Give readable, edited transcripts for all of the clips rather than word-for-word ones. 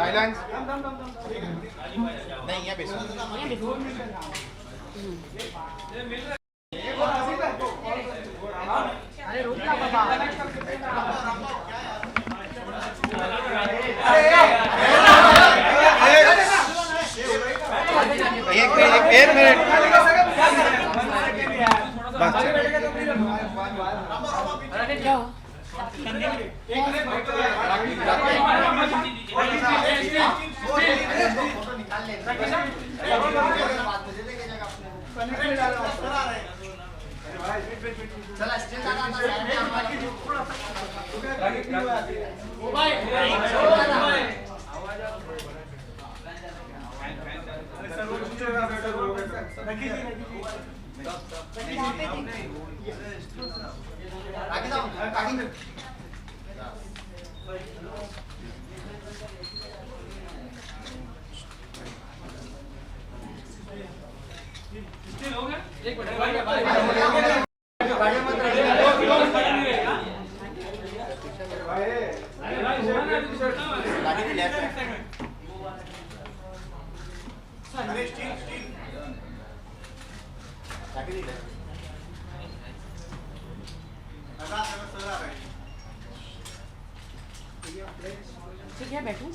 Silence नहीं है बेसो अरे रुक ना बाबा एक मिनट बस क्या ठीक है बैठू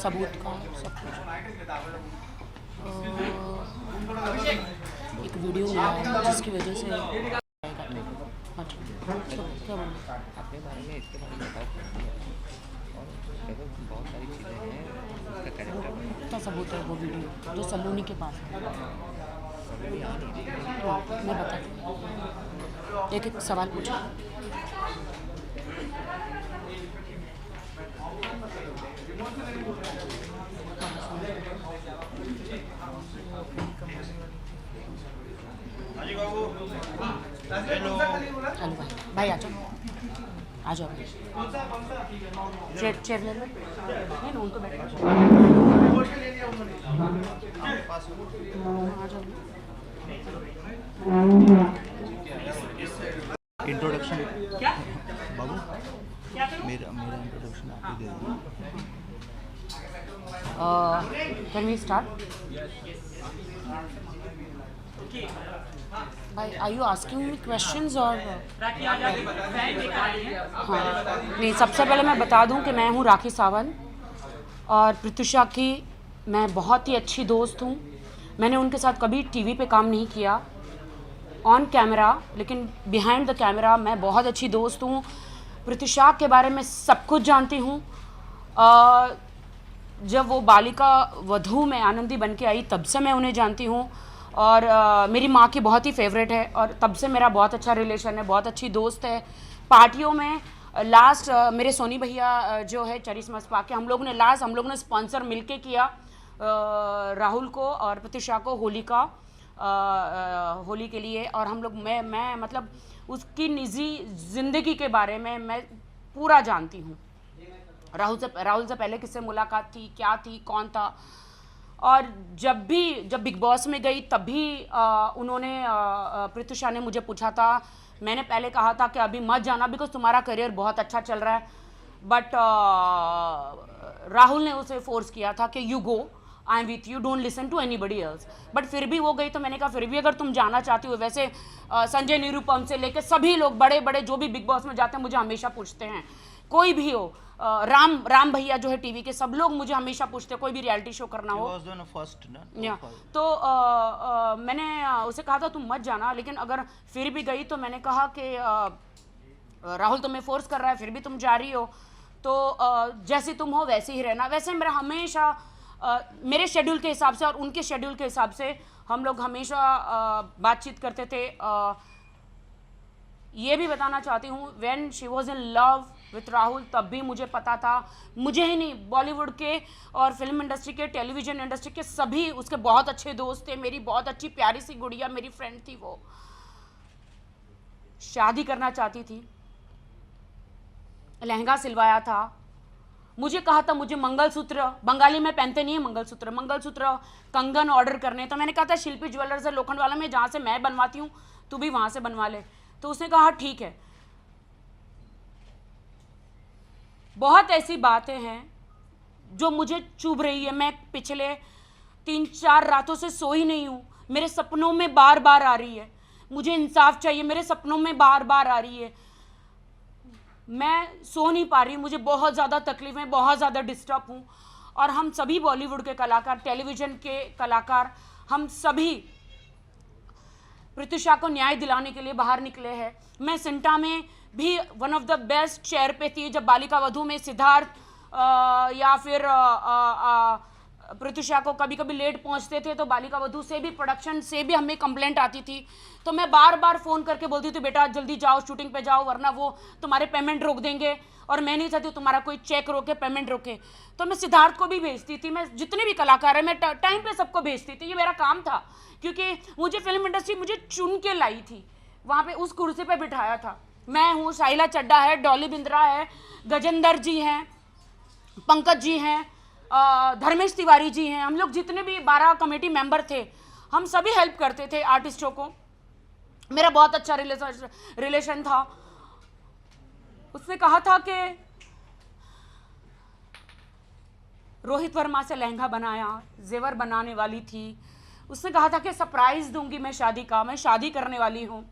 सबूत का सब कुछ एक वीडियो मिला है जिसकी वजह से क्या बोल अपने बारे में इसके बारे में बताओ और देखो बहुत सारी चीज़ें हैं उसका कैरेक्टर क्या सबूत है वो वीडियो जो सलोनी के पास है हाँ मैं बताती हूँ एक एक सवाल पूछो हेलो भाई आ जाओ चेयर ले लो नहीं उनको बैठ इंट्रोडक्शन बाबू मेरा इंट्रोडक्शन आप ही दे दीजिए कैन वी स्टार्ट भाई are you asking me questions और हाँ नहीं सबसे पहले मैं बता दूं कि मैं हूं राखी सावंत और प्रत्युषा की मैं बहुत ही अच्छी दोस्त हूं। मैंने उनके साथ कभी टीवी पे काम नहीं किया ऑन कैमरा, लेकिन बिहाइंड द कैमरा मैं बहुत अच्छी दोस्त हूं। प्रत्युषा के बारे में सब कुछ जानती हूं। जब वो बालिका वधू में आनंदी बन के आई तब से मैं उन्हें जानती हूं और मेरी माँ की बहुत ही फेवरेट है और तब से मेरा बहुत अच्छा रिलेशन है, बहुत अच्छी दोस्त है। पार्टियों में लास्ट मेरे सोनी भैया जो है चरिश्मा स्पा के हम लोग ने स्पॉन्सर मिलके किया राहुल को और प्रत्युषा को होली के लिए। और हम लोग मैं मतलब उसकी निजी ज़िंदगी के बारे में मैं पूरा जानती हूँ। राहुल से पहले किससे मुलाकात थी, क्या थी, कौन था। और जब बिग बॉस में गई तब भी उन्होंने प्रत्युषा ने मुझे पूछा था। मैंने पहले कहा था कि अभी मत जाना बिकॉज तुम्हारा करियर बहुत अच्छा चल रहा है, बट राहुल ने उसे फोर्स किया था कि you go, I am with you, don't listen to anybody else. But फिर भी वो गई तो मैंने कहा फिर भी अगर तुम जाना चाहती हो, वैसे संजय निरुपम से लेकर सभी लोग बड़े बड़े जो भी बिग बॉस में जाते हैं मुझे हमेशा पूछते हैं, कोई भी हो, राम भैया जो है टीवी के, सब लोग मुझे हमेशा पूछते हैं कोई भी रियलिटी शो करना हो। फर्स्ट ना तो मैंने उसे कहा था तुम मत जाना, लेकिन अगर फिर भी गई तो मैंने कहा कि राहुल तुम्हें फोर्स कर रहा है फिर भी तुम जा रही हो तो जैसी तुम हो वैसे ही रहना। वैसे मेरा हमेशा मेरे शेड्यूल के हिसाब से और उनके शेड्यूल के हिसाब से हम लोग हमेशा बातचीत करते थे। ये भी बताना चाहती हूँ, when she was in love with Rahul, तब भी मुझे पता था, मुझे ही नहीं, बॉलीवुड के और फिल्म इंडस्ट्री के, टेलीविज़न इंडस्ट्री के सभी उसके बहुत अच्छे दोस्त थे। मेरी बहुत अच्छी प्यारी सी गुड़िया मेरी फ्रेंड थी, वो शादी करना चाहती थी, लहंगा सिलवाया था, मुझे कहा था मुझे मंगलसूत्र, बंगाली में पहनते नहीं है मंगलसूत्र, मंगलसूत्र कंगन ऑर्डर करने। तो मैंने कहा था शिल्पी ज्वेलर्स है लोखंडवाला में, जहाँ से मैं बनवाती हूँ तू भी वहाँ से बनवा ले। तो उसने कहा ठीक है। बहुत ऐसी बातें हैं जो मुझे चुभ रही है। मैं पिछले 3-4 रातों से सोई नहीं हूँ, मेरे सपनों में बार बार आ रही है, मुझे इंसाफ चाहिए, मेरे सपनों में बार बार आ रही है, मैं सो नहीं पा रही, मुझे बहुत ज़्यादा तकलीफ़ें, बहुत ज़्यादा डिस्टर्ब हूँ। और हम सभी बॉलीवुड के कलाकार, टेलीविज़न के कलाकार, हम सभी प्रत्युषा को न्याय दिलाने के लिए बाहर निकले हैं। मैं सिंटा में भी one of the best chair पे थी जब बालिका वधू में सिद्धार्थ या फिर प्रत्युषा को कभी कभी लेट पहुंचते थे, तो बालिका वधू से भी, प्रोडक्शन से भी हमें कंप्लेंट आती थी। तो मैं बार बार फ़ोन करके बोलती थी बेटा जल्दी जाओ, शूटिंग पे जाओ, वरना वो तुम्हारे पेमेंट रोक देंगे, और मैं नहीं चाहती तुम्हारा कोई चेक रोके, पेमेंट रोके। तो मैं सिद्धार्थ को भी भेजती थी, मैं जितने भी कलाकार हैं मैं टाइम पे सबको भेजती थी, ये मेरा काम था, क्योंकि मुझे फिल्म इंडस्ट्री मुझे चुन के लाई थी, वहाँ पे उस कुर्सी पे बिठाया था। मैं हूँ, शाइला चड्ढा है, डॉली बिंद्रा है, गजेंद्र जी हैं, पंकज जी हैं, धर्मेश तिवारी जी हैं, हम लोग जितने भी 12 कमेटी मेंबर थे, हम सभी हेल्प करते थे आर्टिस्टों को। मेरा बहुत अच्छा रिलेशन था। उसने कहा था कि रोहित वर्मा से लहंगा बनाया, जेवर बनाने वाली थी। उसने कहा था कि सरप्राइज दूंगी मैं शादी का, मैं शादी करने वाली हूँ।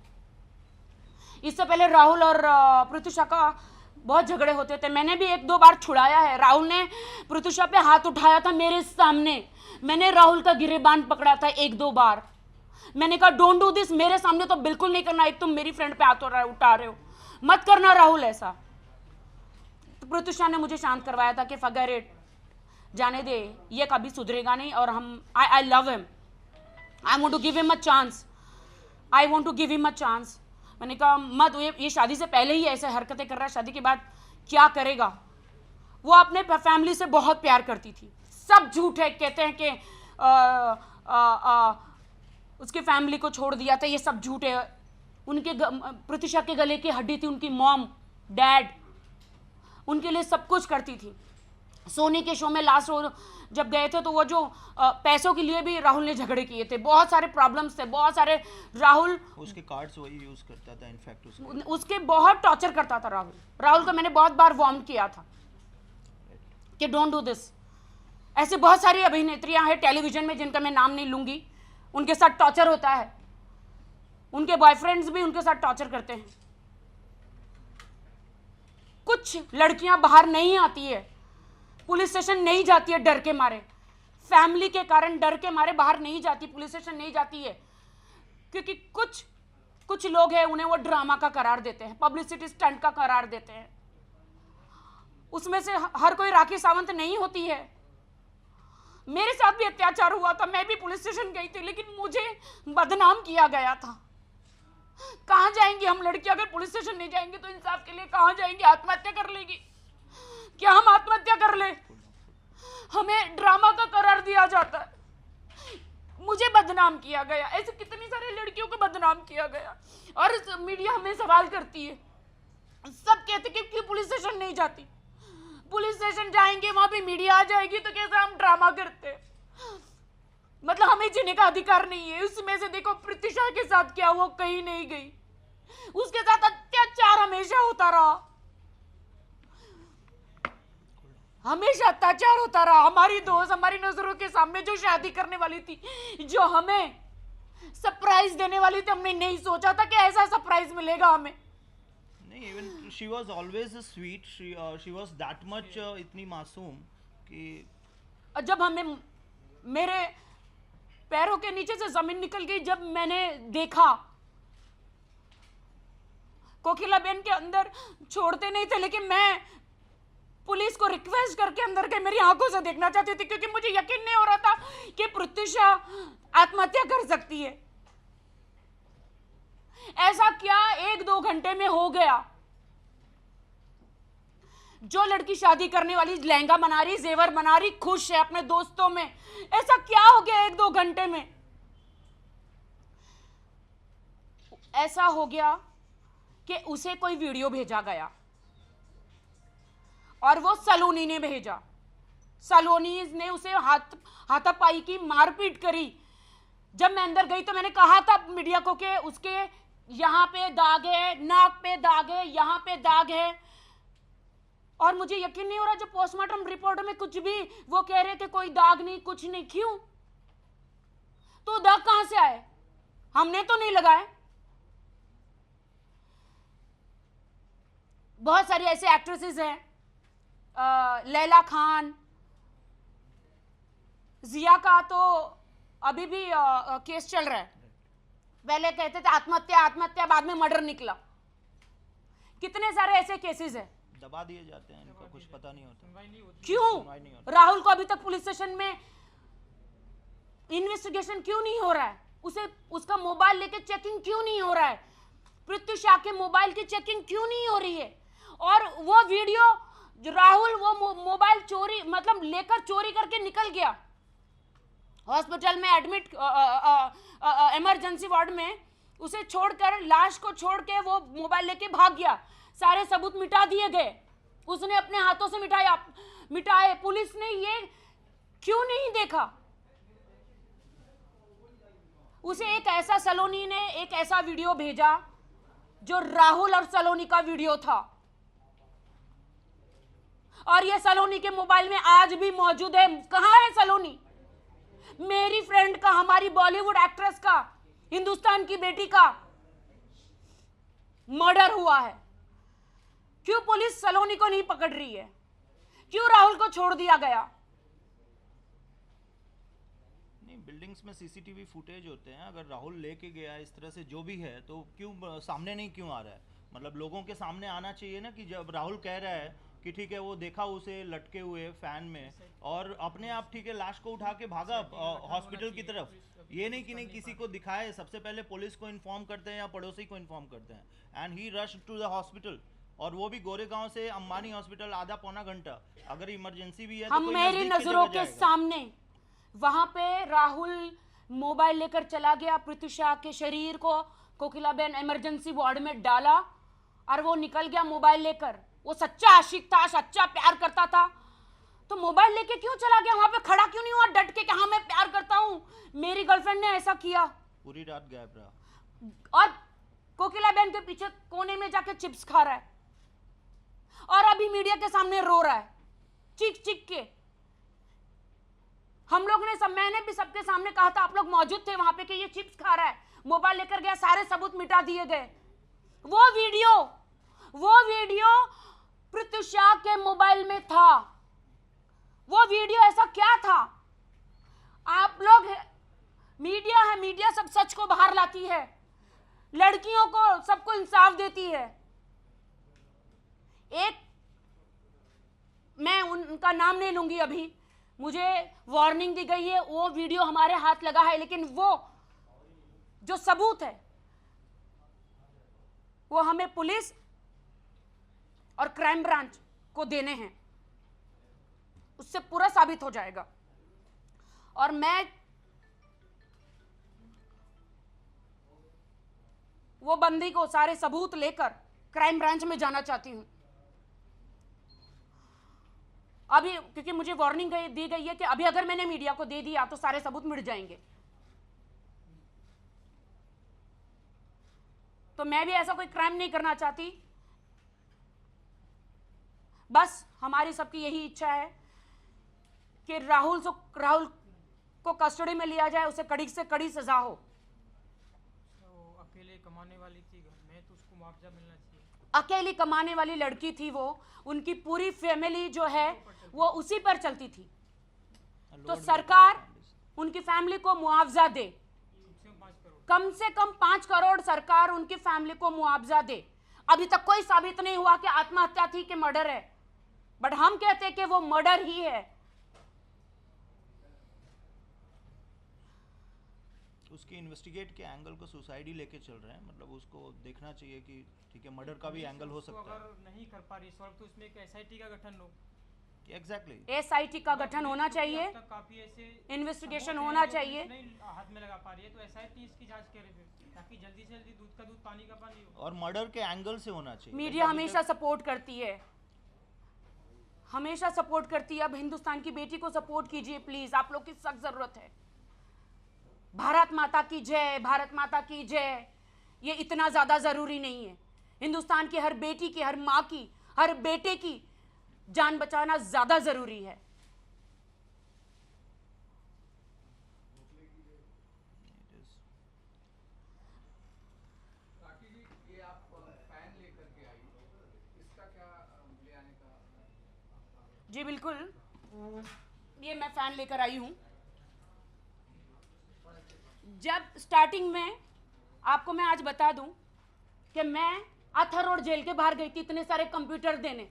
इससे पहले राहुल और प्रत्युषा का बहुत झगड़े होते थे, मैंने भी 1-2 बार छुड़ाया है। राहुल ने प्रत्युषा पे हाथ उठाया था मेरे सामने, मैंने राहुल का गिरेबान पकड़ा था 1-2 बार। मैंने कहा डोंट डू दिस, मेरे सामने तो बिल्कुल नहीं करना, एक तुम मेरी फ्रेंड पे हाथ उठा रहे हो, मत करना राहुल ऐसा। तो प्रत्युषा ने मुझे शांत करवाया था कि फॉरगेट इट, जाने दे, ये कभी सुधरेगा नहीं, और हम I love him, I want to give him a chance, I want to give him a chance. मैंने कहा मत, ये शादी से पहले ही ऐसे हरकतें कर रहा है, शादी के बाद क्या करेगा। वो अपने फैमिली से बहुत प्यार करती थी, सब झूठ है, कहते हैं कि उसकी फैमिली को छोड़ दिया था, ये सब झूठ है। उनके प्रत्युषा के गले की हड्डी थी उनकी मॉम, डैड, उनके लिए सब कुछ करती थी। सोनी के शो में लास्ट जब गए थे तो वो जो पैसों के लिए भी राहुल ने झगड़े किए थे, बहुत सारे प्रॉब्लम्स थे, बहुत सारे। राहुल उसके कार्ड्स वही यूज करता था, इनफैक्ट उसके बहुत टॉर्चर करता था राहुल को मैंने बहुत बार वार्न किया था कि डोंट डू दिस। ऐसे बहुत सारी अभिनेत्रियां हैं टेलीविजन में जिनका मैं नाम नहीं लूंगी, उनके साथ टॉर्चर होता है, उनके बॉयफ्रेंड्स भी उनके साथ टॉर्चर करते हैं। कुछ लड़कियां बाहर नहीं आती है, पुलिस स्टेशन नहीं जाती है डर के मारे, फैमिली के कारण डर के मारे बाहर नहीं जाती, पुलिस स्टेशन नहीं जाती है, क्योंकि कुछ लोग हैं उन्हें वो ड्रामा का करार देते हैं, पब्लिसिटी स्टंट का करार देते हैं। उसमें से हर कोई राखी सावंत नहीं होती है। मेरे साथ भी अत्याचार हुआ था, मैं भी पुलिस स्टेशन गई थी, लेकिन मुझे बदनाम किया गया था। कहां जाएंगी हम लड़की, अगर पुलिस स्टेशन नहीं जाएंगे तो इंसाफ के लिए कहां जाएंगी? आत्महत्या कर लेगी क्या? हम आत्महत्या कर ले? हमें ड्रामा का करार दिया जाता है। मुझे बदनाम किया गया, ऐसे कितनी सारी लड़कियों को बदनाम किया गया, और मीडिया हमें सवाल करती है, सब कहते कि क्यों पुलिस स्टेशन नहीं जाती। पुलिस स्टेशन जाएंगे, वहां पे मीडिया आ जाएगी तो कैसे हम ड्रामा करते, मतलब हमें जीने का अधिकार नहीं है। उसमें से देखो प्रत्युषा के साथ क्या हुआ, कहीं नहीं गई, उसके साथ अत्याचार हमेशा होता रहा, हमेशा अत्याचार होता रहा। हमारी दोस्त हमारी नजरों के सामने जो शादी करने वाली थी, जो हमें सरप्राइज देने वाली थी, हमने नहीं सोचा था कि ऐसा सरप्राइज मिलेगा हमें। नहीं, even she was always sweet, she was that much इतनी मासूम कि जब हमें मेरे पैरों के नीचे से जमीन निकल गई, जब मैंने देखा कोकिला बेन के अंदर छोड़ते नहीं थे, लेकिन मैं पुलिस को रिक्वेस्ट करके अंदर के मेरी आंखों से देखना चाहती थी, क्योंकि मुझे यकीन नहीं हो रहा था कि प्रत्युषा आत्महत्या कर सकती है। ऐसा क्या 1-2 घंटे में हो गया? जो लड़की शादी करने वाली लहंगा बना रही, जेवर बना रही, खुश है अपने दोस्तों में, ऐसा क्या हो गया 1-2 घंटे में? ऐसा हो गया कि उसे कोई वीडियो भेजा गया और वो सलोनी ने भेजा। सलोनी ने उसे हाथापाई की, मारपीट करी। जब मैं अंदर गई तो मैंने कहा था मीडिया को कि उसके यहां पे दाग है, नाक पे दाग है, यहां पे दाग है, और मुझे यकीन नहीं हो रहा, जो पोस्टमार्टम रिपोर्ट में कुछ भी वो कह रहे थे कोई दाग नहीं, कुछ नहीं। क्यों? तो दाग कहां से आए? हमने तो नहीं लगाए। बहुत सारी ऐसे एक्ट्रेसेस हैं, लैला खान, जिया का तो अभी भी केस चल रहा है। पहले कहते थे आत्महत्या आत्महत्या, बाद में मर्डर निकला। कितने सारे ऐसे केसेस हैं, दबा दिए जाते हैं, इनको कुछ पता नहीं होता। क्यों राहुल को अभी तक पुलिस स्टेशन में इन्वेस्टिगेशन क्यों नहीं हो रहा है? उसे उसका मोबाइल लेके चेकिंग क्यों नहीं हो रहा है? पृथ्वी शाह के मोबाइल की चेकिंग क्यों नहीं हो रही है? और वो वीडियो राहुल वो मोबाइल चोरी मतलब लेकर चोरी करके निकल गया, हॉस्पिटल में एडमिट, इमरजेंसी वार्ड में उसे छोड़कर, लाश को छोड़ के वो मोबाइल लेके भाग गया। सारे सबूत मिटा दिए गए, उसने अपने हाथों से मिटाए। पुलिस ने ये क्यों नहीं देखा? उसे एक ऐसा, सलोनी ने एक ऐसा वीडियो भेजा जो राहुल और सलोनी का वीडियो था, और ये सलोनी के मोबाइल में आज भी मौजूद है। कहां है सलोनी? मेरी फ्रेंड का, हमारी बॉलीवुड एक्ट्रेस का, हिंदुस्तान की बेटी का मर्डर हुआ है। क्यों पुलिस सलोनी को नहीं पकड़ रही है? क्यों राहुल को छोड़ दिया गया? नहीं, बिल्डिंग्स में सीसीटीवी फुटेज होते हैं। अगर राहुल लेके गया इस तरह से जो भी है, तो क्यों सामने नहीं क्यों आ रहा है? मतलब लोगों के सामने आना चाहिए ना, कि जब राहुल कह रहा है कि ठीक है वो देखा उसे लटके हुए फैन में, और अपने आप ठीक है लाश को उठा के भागा हॉस्पिटल की तरफ। ये नहीं कि नहीं किसी को दिखाए, सबसे पहले पुलिस को इन्फॉर्म करते हैं या पड़ोसी को इन्फॉर्म करते हैं। And he rush to the hospital, और वो भी गोरेगांव से अंबानी हॉस्पिटल आधा पौना घंटा। अगर इमरजेंसी भी है तो हम कोई मेरी नजदीक की नजरों जगह के जाएगा। सामने वहां पे राहुल मोबाइल लेकर चला गया, पृथ्वी शाह के शरीर को कोकिलाबेन इमरजेंसी वार्ड में डाला और वो निकल गया मोबाइल लेकर। वो सच्चा आशिक था, सच्चा प्यार करता था, तो मोबाइल लेके क्यों चला गया? वहां पे खड़ा क्यों नहीं हुआ डट के कि हाँ मैं प्यार करता हूं, मेरी गर्लफ्रेंड ने ऐसा किया? पूरी रात गायब रहा, और कोकिलाबेन के पीछे कोने में जाके चिप्स खा रहा है, और अभी मीडिया के सामने रो रहा है चीख चीख के। हम लोग ने मैंने भी सबके सामने कहा था, आप लोग मौजूद थे वहां पे, कि ये चिप्स खा रहा है, मोबाइल लेकर गया, सारे सबूत मिटा दिए गए। वो वीडियो पृथ्वी शाह के मोबाइल में था। वो वीडियो ऐसा क्या था? आप लोग, मीडिया है, मीडिया सब सच को बाहर लाती है, लड़कियों को सबको इंसाफ देती है। एक, मैं उनका नाम नहीं लूंगी अभी, मुझे वार्निंग दी गई है, वो वीडियो हमारे हाथ लगा है, लेकिन वो जो सबूत है वो हमें पुलिस और क्राइम ब्रांच को देने हैं, उससे पूरा साबित हो जाएगा। और मैं वो बंदी को सारे सबूत लेकर क्राइम ब्रांच में जाना चाहती हूं अभी, क्योंकि मुझे वार्निंग दी गई है कि अभी अगर मैंने मीडिया को दे दिया तो सारे सबूत मिट जाएंगे। तो मैं भी ऐसा कोई क्राइम नहीं करना चाहती। बस हमारी सबकी यही इच्छा है कि राहुल को कस्टडी में लिया जाए, उसे कड़ी से कड़ी सजा हो। वो अकेले कमाने वाली थी घर में, तो उसको मुआवजा मिलना चाहिए। अकेली कमाने वाली लड़की थी वो, उनकी पूरी फैमिली जो है वो उसी पर चलती थी, तो सरकार उनकी फैमिली को मुआवजा दे, कम से कम 5 करोड़ सरकार उनकी फैमिली को मुआवजा दे। अभी तक कोई साबित नहीं हुआ कि आत्महत्या थी कि मर्डर है, बट हम कहते हैं कि वो मर्डर ही है। उसकी इन्वेस्टिगेट के एंगल को सुसाइड ही लेके चल रहे हैं, मतलब उसको देखना चाहिए कि ठीक है मर्डर का भी एंगल हो उसको सकता है। अगर नहीं कर पा रही सॉल्व तो उसमें एक एसआईटी का गठन हो। एग्जैक्टली एसआईटी का गठन होना चाहिए, अब तक काफी ऐसे इन्वेस्टिगेशन सबूत हैं होना जो चाहिए। पुलिस नहीं हाथ में लगा पा रही है, तो एसआईटी इसकी जांच करे फिर, ताकि जल्दी से जल्दी दूध का दूध पानी का पानी हो। और मर्डर के एंगल से होना चाहिए। मीडिया अभी हमेशा तक- सपोर्ट करती है, हमेशा सपोर्ट करती है। अब हिंदुस्तान की बेटी को सपोर्ट कीजिए प्लीज, आप लोग की सख्त जरूरत है। भारत माता की जय, भारत माता की जय, ये इतना ज्यादा जरूरी नहीं है। हिंदुस्तान की हर बेटी की, हर माँ की, हर बेटे की जान बचाना ज्यादा जरूरी है। जी बिल्कुल, ये मैं फैन लेकर आई हूं। जब स्टार्टिंग में आपको मैं आज बता दूं कि मैं अथर रोड जेल के बाहर गई थी इतने सारे कंप्यूटर देने।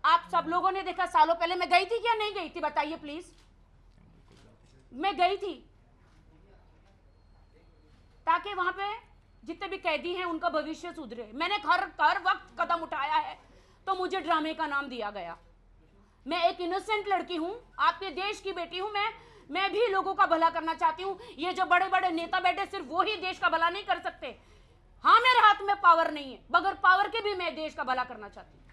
आप सब लोगों ने देखा, सालों पहले मैं गई थी क्या नहीं गई थी, बताइए प्लीज। मैं गई थी ताकि वहां पे जितने भी कैदी हैं उनका भविष्य सुधरे। मैंने हर वक्त कदम उठाया है तो मुझे ड्रामे का नाम दिया गया। मैं एक इनोसेंट लड़की हूं, आपके देश की बेटी हूं। मैं भी लोगों का भला करना चाहती हूं। ये जो बड़े बड़े नेता बैठे सिर्फ वो ही देश का भला नहीं कर सकते। हाँ, मेरे हाथ में पावर नहीं है, बगैर पावर के भी मैं देश का भला करना चाहती हूं,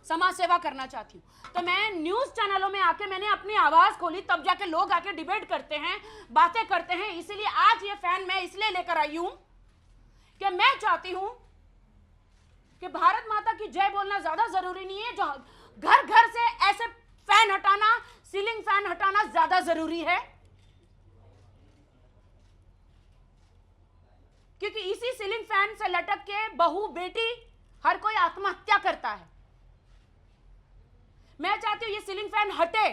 समाज सेवा करना चाहती हूं। तो मैं न्यूज चैनलों में आके मैंने अपनी आवाज खोली, तब जाके लोग आके डिबेट करते हैं, बातें करते हैं। इसीलिए आज ये फैन मैं इसलिए लेकर आई हूं कि मैं चाहती हूं कि भारत माता की जय बोलना ज्यादा जरूरी नहीं है, जो घर घर से ऐसे फैन हटाना, सीलिंग फैन हटाना ज्यादा जरूरी है। क्योंकि इसी सीलिंग फैन से लटक के बहू बेटी हर कोई आत्महत्या करता है। मैं चाहती हूं ये सीलिंग फैन हटे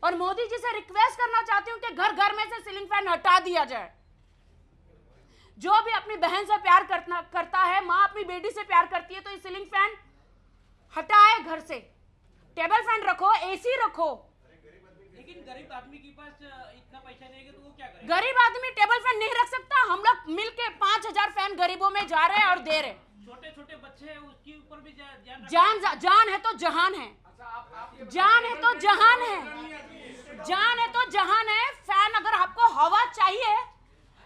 और मोदी जी से रिक्वेस्ट करना चाहती हूं कि घर घर में से सीलिंग फैन हटा दिया जाए। जो भी अपनी बहन से प्यार करता है, मां अपनी बेटी से प्यार करती है, तो ये सीलिंग फैन हटाए घर से। टेबल फैन रखो, एसी रखो। लेकिन गरीब आदमी के पास इतना पैसा नहीं है तो वो क्या करे? गरीब आदमी टेबल फैन नहीं रख सकता। हम लोग मिलके 5000 फैन गरीबों में जा रहे हैं और दे रहे हैं। छोटे छोटे बच्चे हैं, उसके ऊपर भी जान है तो जहान है, जान है तो जहान है, जान है तो जहान है। फैन अगर आपको हवा चाहिए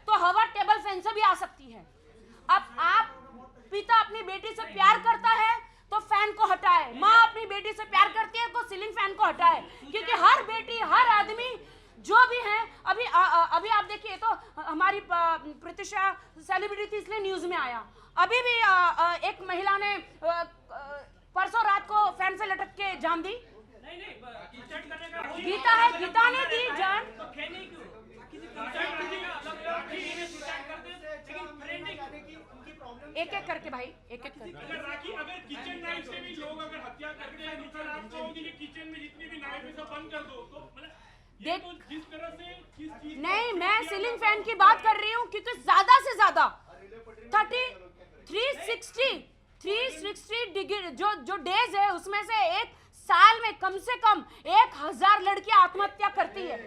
तो हवा टेबल फैन से भी आ सकती है। अब आप पिता अपनी बेटी से प्यार करता है तो फैन को हटाए, माँ अपनी बेटी से प्यार करती है तो सीलिंग फैन को हटाए। क्योंकि हर बेटी, हर आदमी जो भी है, अभी आप देखिए तो हमारी प्रतिशा सेलिब्रिटी इसलिए न्यूज में आया। अभी भी एक महिला ने परसों रात को फैन से लटक के जान दी। गीता है, गीता ने दी जान। एक एक करके भाई, एक एक करके। अगर किचन नाइफ से भी लोग अगर हत्या करते हैं तो आप कहोगे कि किचन में जितनी भी नाइफ है सब बंद कर दो, तो मतलब ये तो जिस तरह से किस चीज नहीं, मैं सीलिंग फैन की बात कर रही हूँ क्योंकि ज्यादा से ज्यादा 360 डिग्री जो डेज है उसमें से एक साल में कम से कम 1000 लड़कियां आत्महत्या करती है।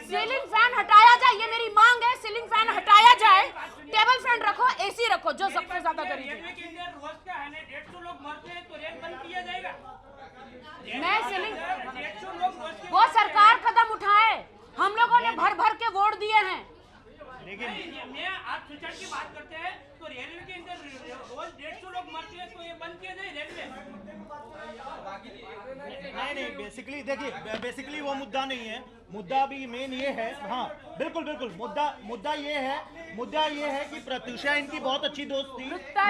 सीलिंग फैन हटाया जाए, ये मेरी मांग है। सीलिंग फैन हटाया जाए, टेबल फैन रखो, एसी रखो, जो सबसे ज्यादा गरीब है। रोज का है ना 150 लोग मरते हैं तो रेल बंद किया जाएगा। मैं सीलिंग, 150 लोग रोज के वो सरकार कदम उठाए, हम लोगों ने भर भर के वोट दिए हैं। लेकिन मैं आप सुसाइड की बात करते हैं तो रेलवे के अंदर रोज 150 लोग मरते हैं तो ये बंद किया जाए रेलवे। नहीं, बेसिकली देखिए, बेसिकली वो मुद्दा नहीं है। मुद्दा भी मेन ये है, हाँ बिल्कुल मुद्दा ये है कि प्रत्युषा इनकी बहुत अच्छी दोस्त थी। मुद्दा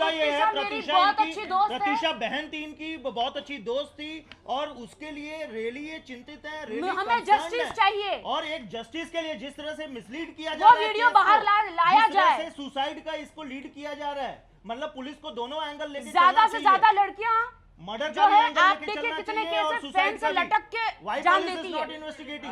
ये है प्रत्युषा बहन थी इनकी, बहुत अच्छी दोस्त थी और उसके लिए रियली ये चिंतित है, हमें जस्टिस चाहिए और एक जस्टिस के लिए जिस तरह से मिसलीड किया जा वो रहा है, वीडियो बाहर लाया जाए, सुसाइड का इसको लीड किया जा रहा है। मतलब पुलिस को दोनों एंगल लेके ज्यादा से ज्यादा लड़कियां मर्डर जो है, आप देखिए कितने केस फैन से लटक के जान देती है। इन्वेस्टिगेटिंग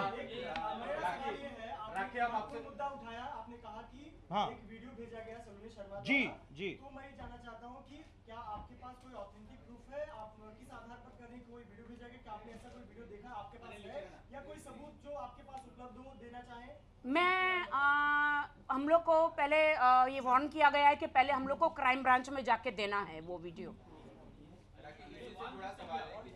राखी, आप आपसे मुद्दा उठाया, आपने कहा कि हाँ। एक वीडियो भेजा गया सलोनी शर्मा जी द्वारा। जी तो मैं ये जानना चाहता हूँ कि क्या आपके पास कोई ऑथेंटिक प्रूफ है? आप किस आधार पर कर रहे हैं? कोई वीडियो भेजा कि आपने ऐसा कोई वीडियो देखा आपके पास है या कोई सबूत जो आपके पास उपलब्ध हो देना चाहें? हम लोग को पहले ये वार्न किया गया है कि पहले हम लोग को क्राइम ब्रांच में जाके देना है वो वीडियो। जुड़ा सवाल है कि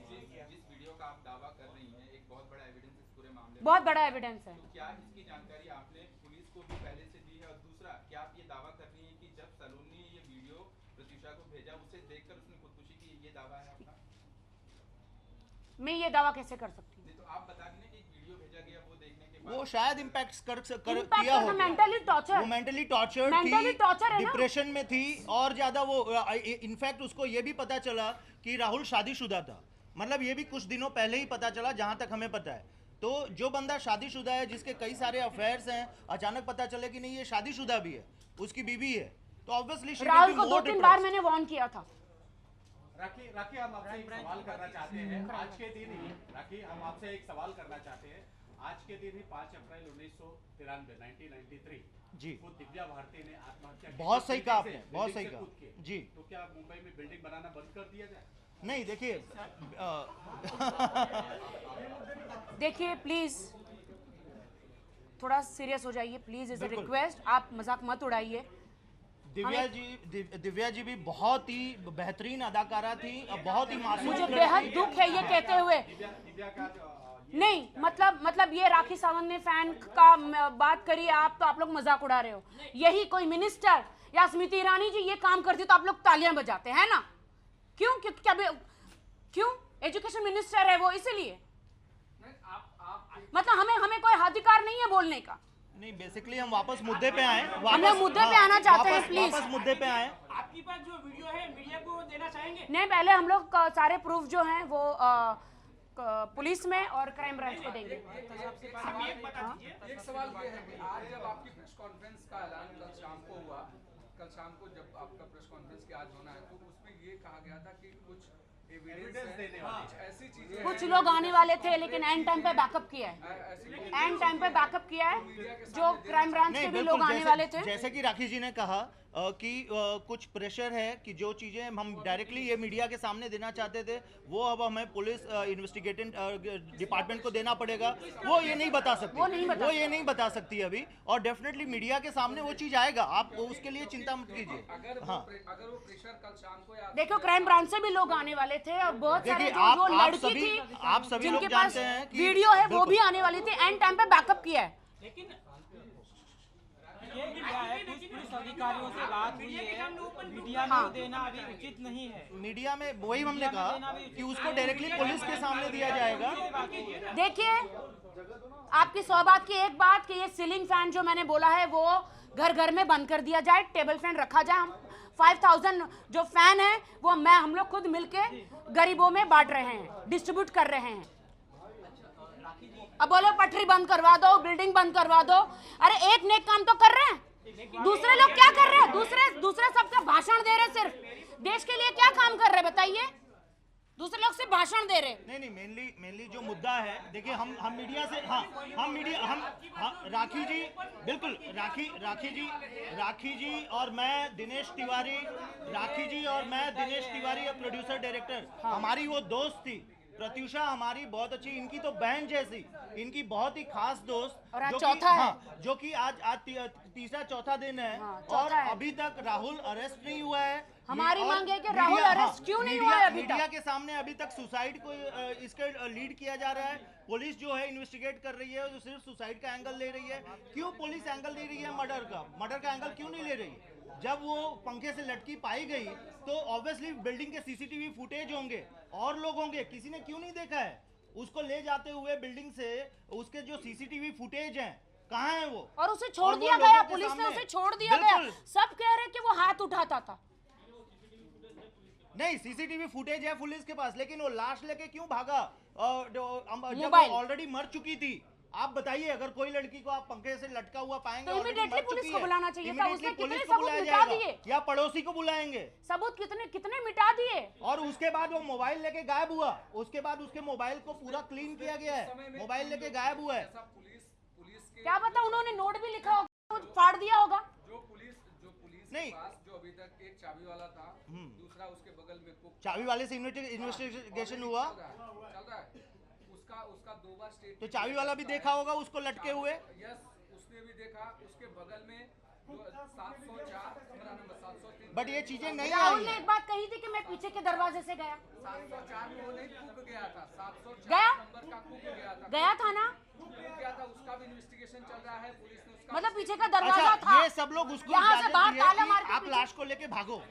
जिस वीडियो का आप दावा कर रही हैं एक बहुत बड़ा एविडेंस इस पूरे मामले में, बहुत बड़ा एविडेंस है। तो क्या इसकी जानकारी आपने पुलिस को भी पहले से दी है? और दूसरा, क्या आप ये दावा कर रही हैं कि जब सलोनी ने ये वीडियो प्रत्युषा को भेजा उसे देखकर उसने खुदकुशी की, ये दावा है आपका? मैं ये दावा कैसे कर सकती हूँ? नहीं तो आप बता दें कि एक वीडियो भेजा गया वो देखने के वो बाद शायद इम्पैक्ट Impact किया करना, हो mentally torture। वो मेंटली टॉर्चर Mentally torture है ना? डिप्रेशन में थी और ज्यादा वो इनफैक्ट उसको ये भी पता चला कि राहुल शादीशुदा था। मतलब ये भी कुछ दिनों पहले ही पता चला जहां तक हमें पता है। तो जो बंदा शादीशुदा है जिसके कई सारे अफेयर्स हैं, अचानक पता चले कि नहीं ये शादीशुदा भी है, उसकी बीवी है, तो ऑब्वियसली राहुल को 2-3 बार मैंने वार्न किया था। राखी हम आपसे एक सवाल करना चाहते हैं। आज के दिन ही राखी हम आपसे एक सवाल करना चाहते हैं। आज के दिन ही 5 अप्रैल 1993 जी खुद दिव्या भारती ने आत्महत्या की। बहुत सही कहा आपने, बिल्डिंग बहुत से सही कहा। कूद के। जी तो क्या मुंबई में बिल्डिंग बनाना बंद कर दिया जाए? नहीं देखिए देखिए प्लीज थोड़ा सीरियस हो जाइए प्लीज, इज अ बिल्कुल। रिक्वेस्ट। आप मजाक मत उड़ाइए। दिव्या जी भी बहुत ही बेहतरीन अदाकारा थी और बहुत ही मासूम मुझे लड़की बेहद थी। दुख है ये कहते हुए। दिव्या का नहीं मतलब ये राखी सावंत ने फैन का बात करी आप, तो आप लोग मजाक उड़ा रहे हो। यही कोई मिनिस्टर या स्मृति ईरानी जी ये काम करती तो आप लोग तालियां बजाते हैं ना? क्यों एजुकेशन मिनिस्टर है वो, इसीलिए मतलब हमें कोई अधिकार नहीं है बोलने का। नहीं बेसिकली हम वापस मुद्दे पे आए, हम लोग मुद्दे पे आना चाहते हैं, प्लीज। वापस मुद्दे पे आए। आपके पास जो वीडियो है मीडिया को देना चाहेंगे? नहीं, पहले हम लोग सारे प्रूफ जो हैं वो पुलिस में और क्राइम ब्रांच को देंगे। एक सवाल ये है कि आज जब आपकी प्रेस कॉन्फ्रेंस का ऐलान कल शाम को हुआ, कल शाम को जब आपका प्रेस कॉन्फ्रेंस की आज होना है, तो उसमें ये कहा गया था कि कुछ एविडेंस देने वाली कुछ ऐसी चीजें, कुछ लोग आने वाले थे लेकिन एंड टाइम पे बैकअप किया है, एंड टाइम पे बैकअप किया है। जो क्राइम ब्रांच के भी लोग आने वाले थे, जैसे कि राखी जी ने कहा कि कुछ प्रेशर है कि जो चीजें हम डायरेक्टली ये मीडिया के सामने देना चाहते थे वो अब हमें पुलिस इन्वेस्टिगेटिंग डिपार्टमेंट को देना पड़ेगा। वो ये नहीं बता सकती, वो ये नहीं बता सकती अभी, और डेफिनेटली मीडिया के सामने वो चीज आएगा, आप उसके लिए चिंता मत कीजिए। हाँ अगर वो प्रेशर कल शाम को या देखो क्राइम ब्रांच से भी लोग आने वाले थे और बहुत सारे देखिए, जो आप लड़की सभी- थी आप सभी लोग जिनके पास जानते हैं कि- वीडियो है वो बिल्कुल। भी आने वाली थी, एंड टाइम पे बैकअप किया है। लेकिन ये भी क्या है, कुछ पुलिस अधिकारियों से बात हुई है, मीडिया हाँ। में देना अभी उचित नहीं है। मीडिया में वही हमने कहा कि उसको डायरेक्टली पुलिस के सामने दिया जाएगा। देखिए आपकी 100 बात की एक बात कि ये सीलिंग फैन जो मैंने बोला है वो घर घर में बंद कर दिया जाए, टेबल फैन रखा जाए। हम 5000 जो फैन है वो हम लोग खुद मिलके गरीबों में बांट रहे हैं, डिस्ट्रीब्यूट कर रहे हैं। अब बोलो पटरी बंद करवा दो, बिल्डिंग बंद करवा दो, अरे एक नेक काम तो कर रहे हैं। दूसरे लोग क्या कर रहे हैं? दूसरे सबसे भाषण दे रहे हैं, सिर्फ देश के लिए क्या काम कर रहे हैं बताइए? दूसरे लोग सिर्फ भाषण दे रहे हैं। नहीं मेनली जो मुद्दा है, देखिए हम मीडिया से राखी जी बिल्कुल, राखी जी और मैं दिनेश तिवारी, राखी जी और मैं दिनेश तिवारी प्रोड्यूसर डायरेक्टर, हमारी वो दोस्त थी प्रत्युषा, हमारी बहुत अच्छी, इनकी तो बहन जैसी, इनकी बहुत ही खास दोस्त, और आज जो चौथा है। जो कि आज तीसरा चौथा दिन है, हाँ, और चौथा है। अभी तक राहुल अरेस्ट नहीं हुआ है। हमारी और मांग है कि मीडिया- राहुल हाँ, अरेस्ट क्यों नहीं हुआ है अभी मीडिया तक? के सामने अभी तक सुसाइड को इसके लीड किया जा रहा है। पुलिस जो है इन्वेस्टिगेट कर रही है, जो सिर्फ सुसाइड का एंगल ले रही है। क्यों पुलिस एंगल ले रही है मर्डर का एंगल क्यों नहीं ले रही? जब वो पंखे से लटकी पाई गई तो ऑब्वियसली बिल्डिंग के सीसीटीवी फुटेज होंगे और लोग होंगे, किसी ने क्यों नहीं देखा है? उसको ले जाते हुए बिल्डिंग से उसके जो सीसीटीवी फुटेज हैं कहाँ है वो? और उसे छोड़ और वो दिया लोगों गया, के पुलिस ने सामने- उसे छोड़ दिया गया। बिल्कुल। सब कह रहे हैं कि वो हाथ उठाता था। नहीं, सीसीटीवी फुटेज है पुलिस के पास, लेकिन वो लाश लेके क्यों भागा? जब मोबाइल। ऑलरेडी मर चुकी थी। आप बताइए, अगर कोई लड़की को आप पंखे से लटका हुआ पाएंगे, तो already immediately मर पुलिस चुकी को है, बुलाना चाहिए था। immediately उसने कितने पुलिस को सबूत बुलाया मिटा जाएगा, दिए? या पड़ोसी को बुलाएंगे। सबूत कितने मिटा दिए। और उसके बाद वो मोबाइल लेके गायब हुआ, उसके बाद उसके मोबाइल को पूरा क्लीन किया गया है, मोबाइल लेके गायब हुआ है। पुलिस के क्या पता उन्होंने नोट भी लिखा होगा, फाड़ दिया होगा। जो पुलिस नहीं। पास जो अभी तक एक चाबी वाला था, दूसरा उसके बगल में कुक, चाबी वाले से इन्वेस्टिगेशन हुआ, चल रहा है। उसका 2 बार स्टेट, तो चाबी वाला भी देखा होगा उसको लटके हुए। यस, उसने भी देखा। उसके बगल में 704 कमरा नंबर 703। बट ये चीजें नहीं राहुल आई ने हैं। एक बात कही थी कि मैं पीछे के दरवाजे से गया। 704 में वो नहीं कुक गया था, 704 गया? नंबर का कुक गया था। गया था ना, क्या था उसका भी इन्वेस्टिगेशन चल रहा है, पुलिस ने उसका मतलब पीछे का दरवाजा अच्छा, था। ये सब लोग उसको यहाँ से इजाजत बाहर दी है ताला कि मार के आप पीछे- लाश को लेके भागो,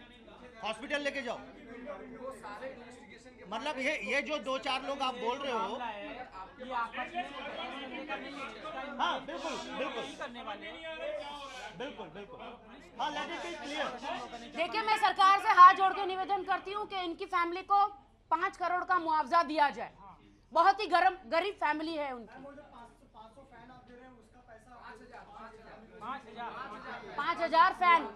हॉस्पिटल लेके जाओ। वो सारे इन्वेस्टिगेशन के मतलब ये जो 2-4 लोग आप बोल रहे हो, मामला है ये आपस में बहस करने का नहीं है, इसका हाँ बिल्कुल बिल्कुल नहीं करने वाले बिल्कुल बिल्कुल, हाँ लेट इट बी क्लियर। देखिए, मैं सरकार से हाथ जोड़ के निवेदन करती हूँ कि इनकी फैमिली को 5 करोड़ का मुआवजा दिया जाए। बहुत ही गरीब फैमिली है उनकी। 500 फैन आप दे रहे हैं, उसका पैसा 5,000 फैन,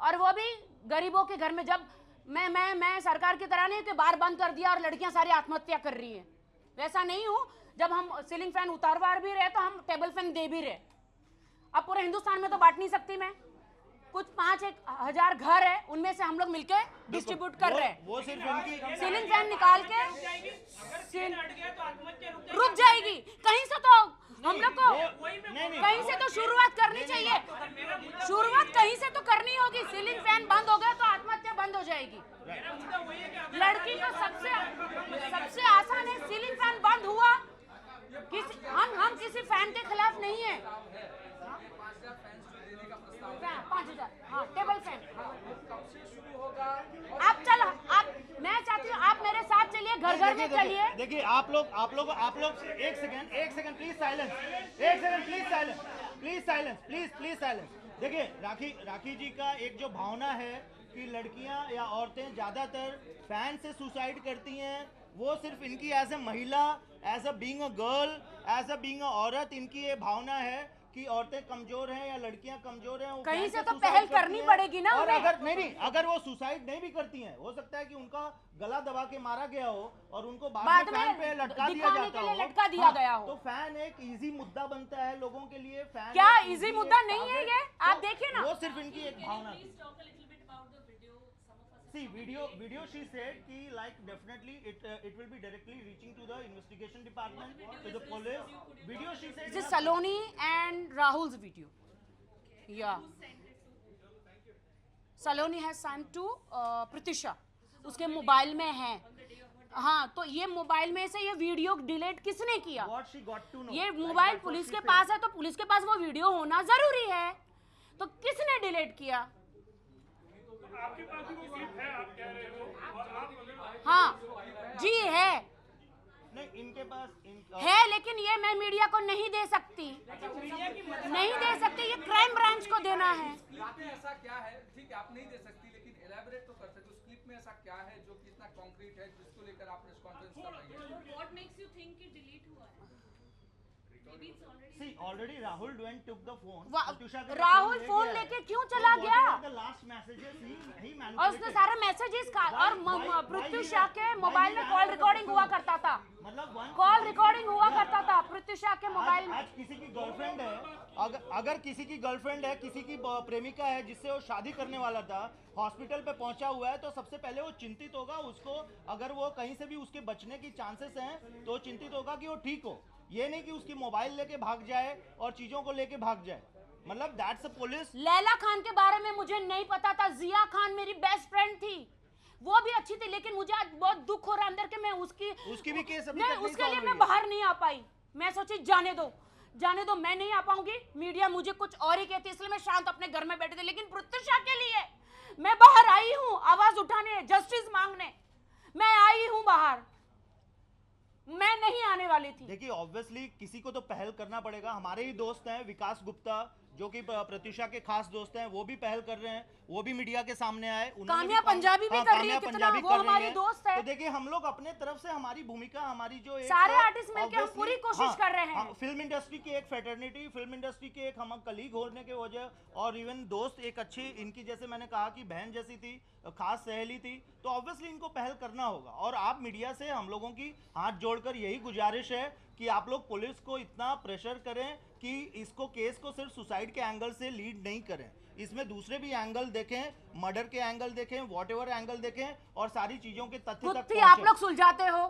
और वो भी गरीबों के घर में। जब मैं सरकार की तरह नहीं कि बार बंद कर दिया और लड़कियां सारी आत्महत्या कर रही हैं, वैसा नहीं हूं। जब हम सीलिंग फैन उतारवार भी रहे तो हम टेबल फैन दे भी रहे। अब पूरे हिंदुस्तान में तो बांट नहीं सकती मैं। कुछ 5,000 घर है, उनमें से हम लोग मिलके डिस्ट्रीब्यूट कर रहे हैं। वो सिर्फ इनकी सीलिंग फैन निकाल के तो रुक जाएगी। कहीं से तो हम लोग को नहीं कहीं से तो शुरुआत करनी चाहिए। शुरुआत कहीं से तो करनी होगी। सीलिंग फैन बंद हो गया तो आत्महत्या बंद हो जाएगी। लड़की को सबसे आसान है। सीलिंग फैन बंद हुआ, हम किसी फैन के खिलाफ नहीं है। 5,000 फैंस जो देने का प्रस्ताव 5,000, हाँ, टेबल फैन। कब से शुरू होगा? मैं चाहती हूँ आप मेरे साथ चलिए, घर घर में चलिए। देखिए आप लोग एक सेकंड प्लीज साइलेंस, एक सेकंड प्लीज साइलेंस। देखिए राखी जी का एक जो भावना है कि लड़कियां या औरतें ज्यादातर फैन से सुसाइड करती हैं, वो सिर्फ इनकी एज ए महिला, as a being a girl, as a being a औरत, इनकी ये भावना है कि औरतें कमजोर हैं या लड़कियां कमजोर हैं। वो कहीं फैन से तो सुसाइड पहल करती करनी हैं। पड़ेगी ना और उन्हें। अगर वो सुसाइड नहीं भी करती हैं, हो सकता है कि उनका गला दबा के मारा गया हो और उनको बाद बाद में में फैन पे लटका दिया दिखाने जाता के लिए हो। लटका दिया गया हो। तो फैन एक इजी मुद्दा बनता है लोगों के लिए। फैन क्या एक इजी easy मुद्दा एक नहीं है target- ये? आप देखिए ना। वो सिर्फ इनकी एक भावना थी। See, video she said कि like definitely it will be directly reaching to the investigation department, to the police. Video she said. This is Saloni and Rahul's video. Yeah. Saloni has sent to Pratisha. उसके mobile में है। हाँ, तो ये mobile में से ये video delete किसने किया? What she got to know. ये Like mobile that was police she के said. पास है तो पुलिस के पास वो वीडियो होना जरूरी है। तो किसने डिलीट किया? आपके पास भी वो क्लिप है, आप कह रहे हो, और आप अगर हाँ जी है नहीं, इनके पास है, लेकिन ये मैं मीडिया को नहीं दे सकती, नहीं दे सकती। ये क्राइम ब्रांच को देना है। राखी ऐसा क्या है, ठीक है आप नहीं दे सकती, लेकिन एलैबोरेट तो कर सकते हो। उस क्लिप में ऐसा क्या है जो कि इतना कॉन्क्रीट है जिसको लेकर आप प्रेस कॉन्फ्रेंस कर रही हैं? What makes you think it delete हुआ है? Maybe it's already. See, already Rahul took the phone. वा- Pratyusha के राहुल ले फोन गया है। लेके क्यों So चला whatever गया? the last messages he और उसने manipulated. सारे मैसेजेस का और why प्रत्युषा he के ran- मोबाइल why में he call ran recording the हुआ phone? करता था। मतलब कॉल रिकॉर्डिंग हुआ करता था प्रत्युषा के मोबाइल में। आज किसी की गर्लफ्रेंड है, अगर किसी की गर्लफ्रेंड है, किसी की प्रेमिका है जिससे वो शादी करने वाला था, हॉस्पिटल पे पहुंचा हुआ है, तो सबसे पहले वो चिंतित होगा। उसको अगर वो कहीं से भी उसके बचने की चांसेस हैं तो चिंतित होगा कि वो ठीक हो। ये नहीं कि उसकी मोबाइल लेके भाग जाए और चीजों को लेके भाग जाए। मतलब that's a police. Laila Khan के बारे में मुझे नहीं पता था। जिया खान मेरी बेस्ट फ्रेंड थी, वो भी अच्छी थी, लेकिन मुझे आज बहुत दुख हो रहा है अंदर के मैं उसकी भी केस अभी नहीं, तक नहीं उसके solve लिए हुई मैं है। बाहर नहीं आ पाई। मैं सोची जाने दो मैं नहीं आ पाऊंगी। मीडिया मुझे कुछ और ही कहती, इसलिए मैं शांत अपने घर में बैठी थी। लेकिन प्रत्युषा के लिए मैं बाहर आई हूँ आवाज उठाने, जस्टिस मांगने। मैं आई हूँ बाहर, मैं नहीं आने वाली थी। देखिए ऑब्वियसली किसी को तो पहल करना पड़ेगा। हमारे ही दोस्त हैं विकास गुप्ता, जो कि प्रत्युषा के खास दोस्त हैं, वो भी पहल कर रहे हैं। वो भी मीडिया के सामने आए। काम्या पंजाबी भी कर रही है, कितना वो हमारी दोस्त है। तो देखिए हम लोग अपने तरफ से हमारी भूमिका, हमारी जो एक सारे आर्टिस्ट मिलकर हम पूरी कोशिश कर रहे हैं। फिल्म इंडस्ट्री की एक फ्रेटर्निटी, फिल्म इंडस्ट्री के एक हम कलीग होने के वजह और इवन दोस्त, एक अच्छी इनकी जैसे मैंने कहा कि बहन जैसी थी, खास सहेली थी, तो ऑब्वियसली इनको पहल करना होगा। और आप मीडिया से हम लोगों की हाथ जोड़कर यही गुजारिश है कि आप लोग पुलिस को इतना प्रेशर करें कि इसको केस को सिर्फ सुसाइड के एंगल से लीड नहीं करें, इसमें दूसरे भी एंगल देखें, मर्डर के एंगल देखें, व्हाटएवर एंगल देखें और सारी चीजों के तथ्य तक खुद ही आप लोग सुलझाते हो।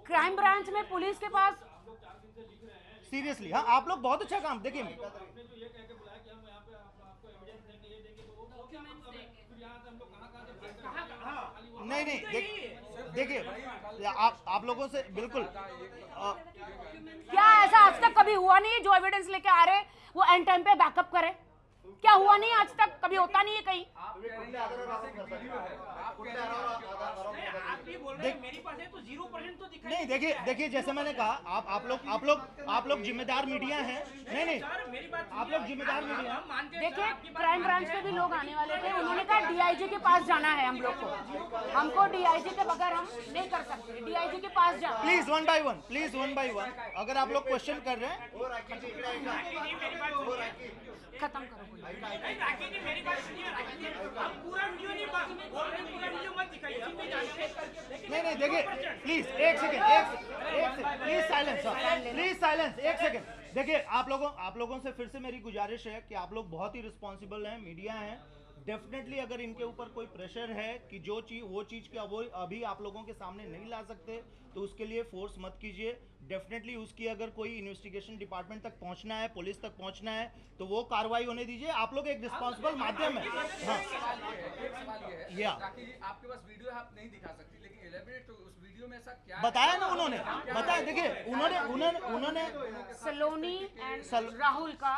क्राइम ब्रांच में पुलिस के पास सीरियसली, हाँ आप लोग बहुत अच्छा काम देखिए। नहीं देखिए आप लोगों से बिल्कुल क्या ऐसा आज तक कभी हुआ नहीं है जो एविडेंस लेके आ रहे वो एंड टाइम पे बैकअप करे? क्या हुआ नहीं आज तक, कभी होता नहीं है कहीं। आप ये बोल रहे हैं मेरे पास है तो 0% तो दिखाई नहीं देखिए जैसे मैंने कहा आप लोग जिम्मेदार मीडिया हैं। नहीं आप लोग जिम्मेदार मीडिया हैं। देखिए क्राइम ब्रांच के भी लोग आने वाले थे, उन्होंने कहा डीआईजी के पास जाना है हम लोग को, हमको डीआईजी के बगैर हम नहीं कर सकते, डीआईजी के पास जाना। प्लीज वन बाय वन अगर आप लोग क्वेश्चन कर रहे हैं खत्म करो। राखी जी मेरी बात सुनिए, राखी जी आप पूरा वीडियो नहीं बोल रहे, पूरा वीडियो मत दिखाइए, हम नहीं जानते। नहीं देखिए प्लीज एक सेकंड प्लीज साइलेंस एक सेकंड। देखिए आप लोगों से फिर से मेरी गुजारिश है कि आप लोग बहुत ही रिस्पॉन्सिबल हैं, मीडिया हैं, डेफिनेटली अगर इनके ऊपर कोई प्रेशर है कि वो चीज क्या वो अभी आप लोगों के सामने नहीं ला सकते तो उसके लिए फोर्स मत कीजिए। डेफिनेटली उसकी अगर कोई इन्वेस्टिगेशन डिपार्टमेंट तक पहुंचना है, पुलिस तक पहुंचना है तो वो कार्रवाई होने दीजिए। आप लोग एक रिस्पॉन्सिबल माध्यम है। हाँ या आपके पास वीडियो आप नहीं दिखा सकती, लेकिन एलिमिनेट तो उस वीडियो में ऐसा क्या बताया ना उन्होंने, बताया। देखिए उन्होंने सलोनी एंड राहुल का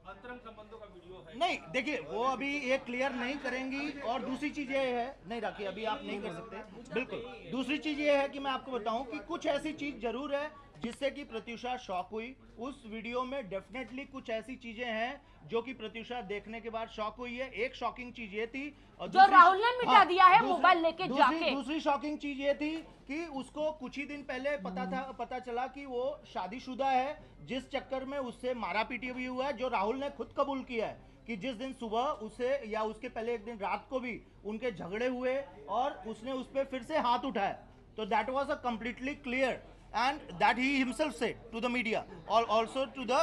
अंतरंग संबंधों का वीडियो है। नहीं देखिए वो अभी ये क्लियर नहीं करेंगी। और दूसरी चीज ये है, नहीं राखी अभी आप नहीं कर सकते बिल्कुल। दूसरी चीज ये है कि मैं आपको बताऊं कि कुछ ऐसी चीज जरूर है जिससे कि प्रत्युषा शॉक हुई। उस वीडियो में डेफिनेटली कुछ ऐसी चीजें हैं जो कि प्रत्युषा देखने के बाद शॉक हुई है। एक शॉकिंग चीज ये थी जो राहुल ने मिटा दिया है मोबाइल लेके जाके। दूसरी शॉकिंग चीज ये थी कि उसको कुछ ही दिन पहले पता चला कि वो शादीशुदा है, जिस चक्कर में उससे मारा पीटी भी हुआ है, जो राहुल ने खुद कबूल किया है कि जिस दिन सुबह उसे या उसके पहले एक दिन रात को भी उनके झगड़े हुए और उसने उस पर फिर से हाथ उठाया। तो that was a completely clear and that he himself said to the media or also to the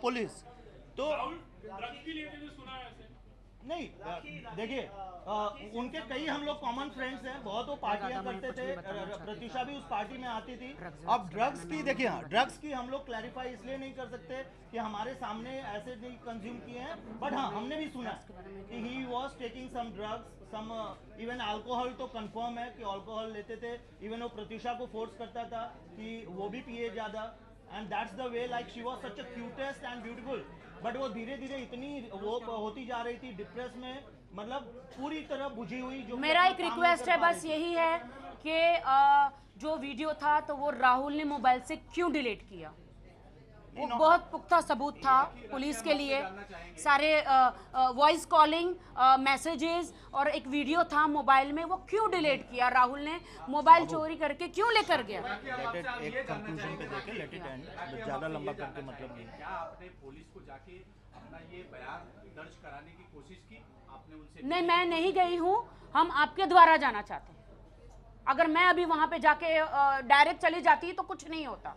police. तो नहीं देखिए उनके कई हम लोग कॉमन फ्रेंड्स हैं, बहुत वो पार्टियां करते थे, प्रत्युषा भी उस पार्टी में आती थी। अब ड्रग्स की देखिए, हाँ ड्रग्स की हम लोग क्लैरिफाई इसलिए नहीं कर सकते कि हमारे सामने ऐसे नहीं कंज्यूम किए हैं, बट हाँ हमने भी सुना कि he was taking some drugs, some even alcohol तो कंफर्म है कि अल्कोहल लेते थे। इवन वो प्रत्युषा को फोर्स करता था कि वो भी पिए ज्यादा, and that's the way like she was such a cutest and beautiful. But वो धीरे धीरे इतनी वो होती जा रही थी डिप्रेस में, मतलब पूरी तरह बुझी हुई। जो मेरा एक रिक्वेस्ट है बस यही है कि जो वीडियो था तो वो राहुल ने मोबाइल से क्यों डिलीट किया? वो बहुत पुख्ता सबूत था पुलिस के लिए, सारे वॉइस कॉलिंग मैसेजेस और एक वीडियो था मोबाइल में, वो क्यों डिलीट किया? राहुल ने मोबाइल चोरी करके क्यों लेकर गया? एक कंक्लूजन पे देके लेट इट एंड, ज्यादा लंबा करके मतलब नहीं। क्या आपने पुलिस को जाके अपना ये बयान दर्ज कराने की कोशिश की? आपने उनसे? नहीं, मैं नहीं गई हूँ, हम आपके द्वारा जाना चाहते हैं। अगर मैं अभी वहां पे जाके डायरेक्ट चली जाती तो कुछ नहीं होता।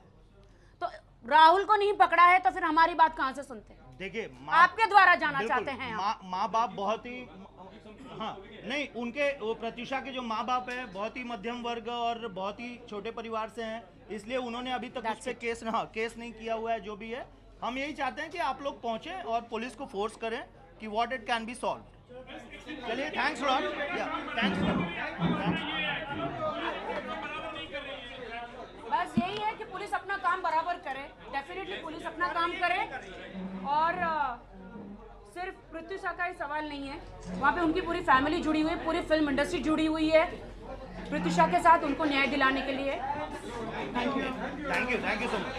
तो राहुल को नहीं पकड़ा है तो फिर हमारी बात कहां से सुनते हैं? देखिए आपके द्वारा जाना चाहते हैं। माँ बाप बहुत ही हाँ नहीं, उनके वो प्रत्युषा के जो माँ बाप है बहुत ही मध्यम वर्ग और बहुत ही छोटे परिवार से हैं, इसलिए उन्होंने अभी तक उस पर केस नहीं किया हुआ है। जो भी है हम यही चाहते हैं कि आप लोग पहुंचे और पुलिस को फोर्स करें कि what it can be solve. चलिए थैंक्स लॉट, बस यही है कि पुलिस अपना काम बराबर करे, डेफिनेटली पुलिस अपना काम करे। और सिर्फ प्रत्युषा का ही सवाल नहीं है, वहाँ पे उनकी पूरी फैमिली जुड़ी हुई है, पूरी फिल्म इंडस्ट्री जुड़ी हुई है प्रत्युषा के साथ, उनको न्याय दिलाने के लिए। Thank you so much.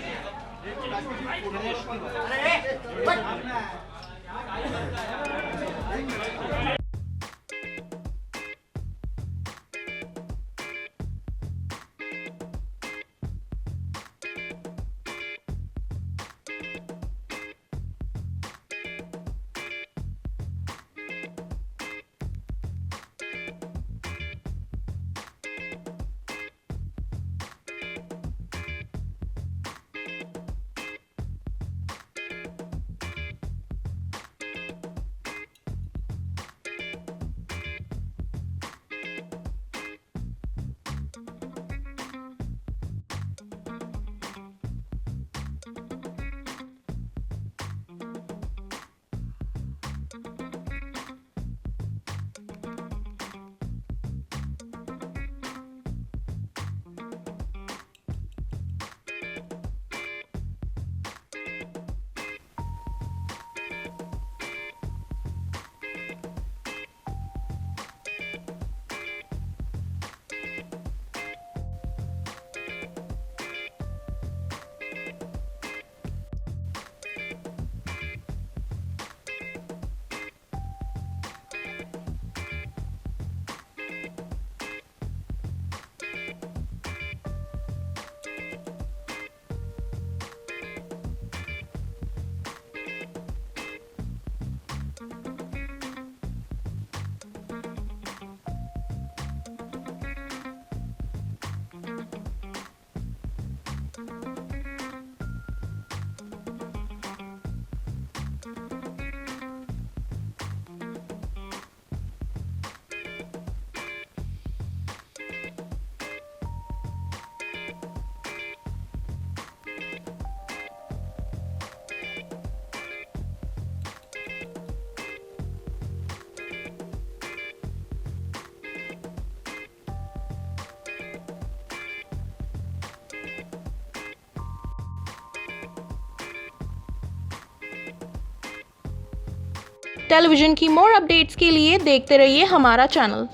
Television की मोर अपडेट्स के लिए देखते रहिए हमारा चैनल।